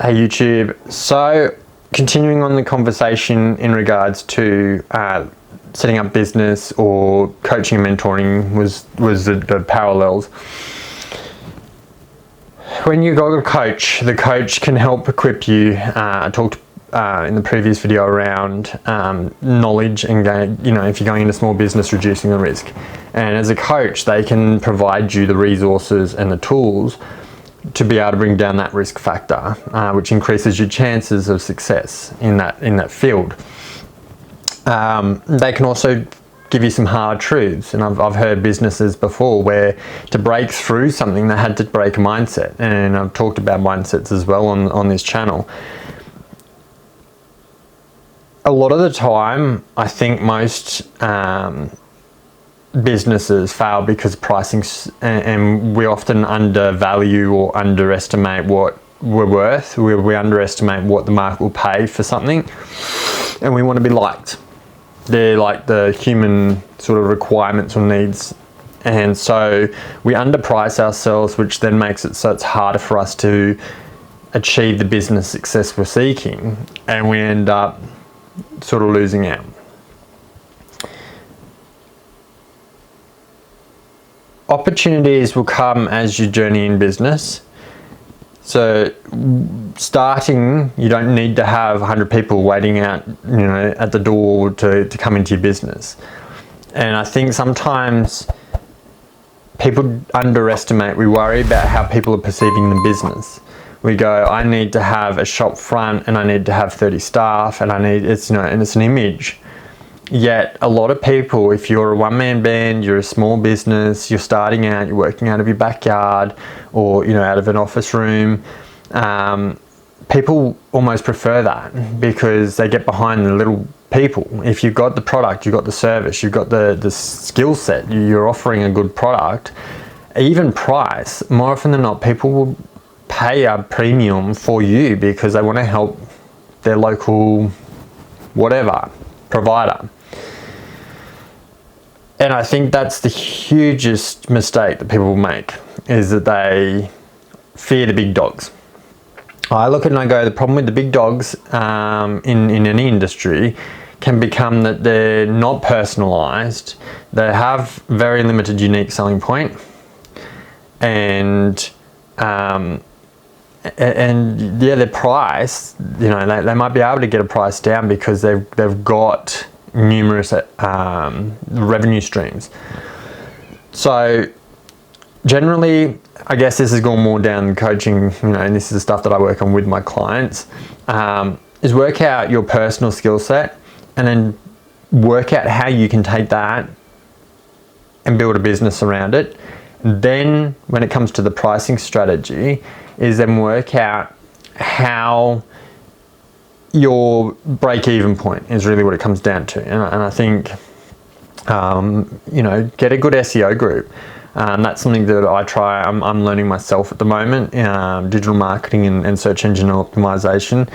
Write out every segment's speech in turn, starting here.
Hey YouTube. So continuing on the conversation in regards to setting up business or coaching and mentoring was the parallels. When you got a coach, the coach can help equip you. I talked in the previous video around knowledge and if you're going into small business, reducing the risk. And as a coach, they can provide you the resources and the tools to be able to bring down that risk factor, which increases your chances of success in that field. They can also give you some hard truths, and I've heard businesses before where to break through something they had to break a mindset, and I've talked about mindsets as well on this channel. A lot of the time, I think most businesses fail because pricing, and we often undervalue or underestimate what we're worth. We underestimate what the market will pay for something, and we want to be liked. They're like the human sort of requirements or needs, and so we underprice ourselves, which then makes it so it's harder for us to achieve the business success we're seeking, and we end up sort of losing out. Opportunities will come as you journey in business. So starting, you don't need to have 100 people waiting out, at the door to come into your business. And I think sometimes people underestimate, we worry about how people are perceiving the business. We go, I need to have a shop front and I need to have 30 staff and and it's an image. Yet a lot of people, if you're a one-man band, you're a small business, you're starting out, you're working out of your backyard or out of an office room, people almost prefer that because they get behind the little people. If you've got the product, you've got the service, you've got the skill set, you're offering a good product, even price, more often than not, people will pay a premium for you because they want to help their local whatever provider. And I think that's the hugest mistake that people make, is that they fear the big dogs. I look at it and I go, the problem with the big dogs in any industry can become that they're not personalized, they have very limited unique selling point, and their price, they might be able to get a price down because they've got numerous revenue streams. So generally, I guess this has gone more down coaching, and this is the stuff that I work on with my clients, is work out your personal skill set and then work out how you can take that and build a business around it. And then when it comes to the pricing strategy, is then work out how your break-even point is really what it comes down to. And I think, get a good SEO group. That's something that I'm learning myself at the moment, digital marketing and search engine optimization,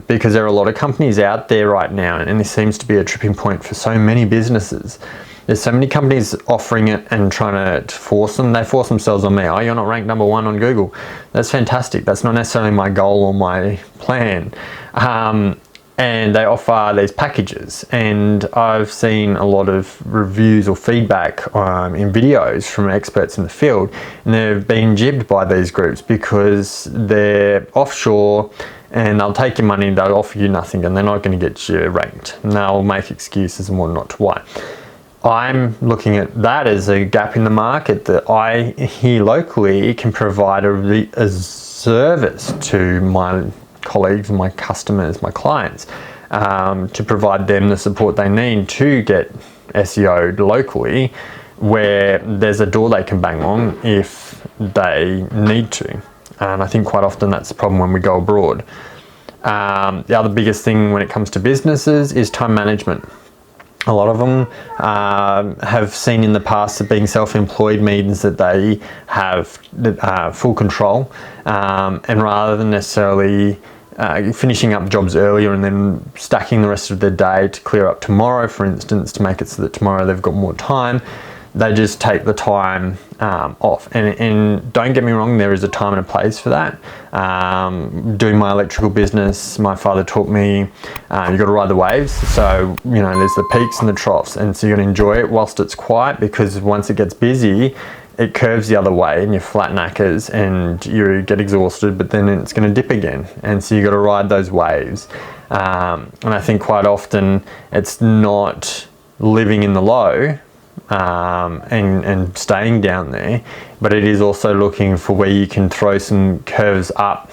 because there are a lot of companies out there right now, and this seems to be a tripping point for so many businesses. There's so many companies offering it and trying to force them. They force themselves on me. Oh, you're not ranked number 1 on Google. That's fantastic. That's not necessarily my goal or my plan. And they offer these packages. And I've seen a lot of reviews or feedback in videos from experts in the field. And they've been jibbed by these groups because they're offshore and they'll take your money and they'll offer you nothing and they're not going to get you ranked. And they'll make excuses and whatnot to why. I'm looking at that as a gap in the market that I here locally can provide a service to my colleagues, my customers, my clients, to provide them the support they need to get SEO'd locally, where there's a door they can bang on if they need to. And I think quite often that's the problem when we go abroad. The other biggest thing when it comes to businesses is time management. A lot of them have seen in the past that being self-employed means that they have full control, and rather than necessarily finishing up jobs earlier and then stacking the rest of their day to clear up tomorrow, for instance, to make it so that tomorrow they've got more time, they just take the time off. And don't get me wrong, there is a time and a place for that. Doing my electrical business, my father taught me you got to ride the waves. So, you know, there's the peaks and the troughs, and so you got to enjoy it whilst it's quiet, because once it gets busy, it curves the other way and you flat knackers and you get exhausted, but then it's going to dip again. And so you got to ride those waves. And I think quite often it's not living in the low and staying down there, but it is also looking for where you can throw some curves up,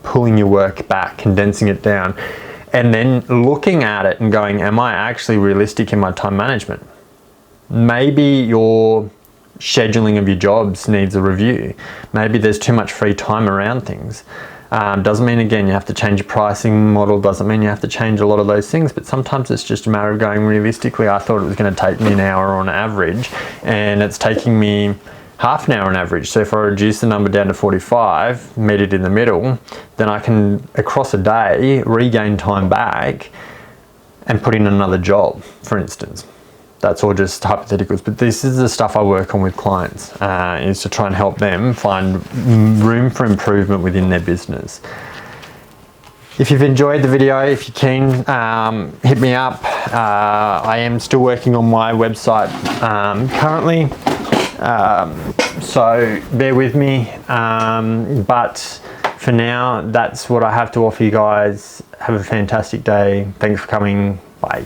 pulling your work back, condensing it down, and then looking at it and going, am I actually realistic in my time management? Maybe your scheduling of your jobs needs a review. Maybe there's too much free time around things. Doesn't mean, again, you have to change your pricing model, doesn't mean you have to change a lot of those things, but sometimes it's just a matter of going, realistically, I thought it was going to take me an hour on average, and it's taking me half an hour on average. So if I reduce the number down to 45, meet it in the middle, then I can, across a day, regain time back and put in another job, for instance. That's all just hypotheticals, but this is the stuff I work on with clients, is to try and help them find room for improvement within their business. If you've enjoyed the video, if you can, hit me up. I am still working on my website currently, so bear with me. But for now, that's what I have to offer you guys. Have a fantastic day. Thanks for coming. Bye.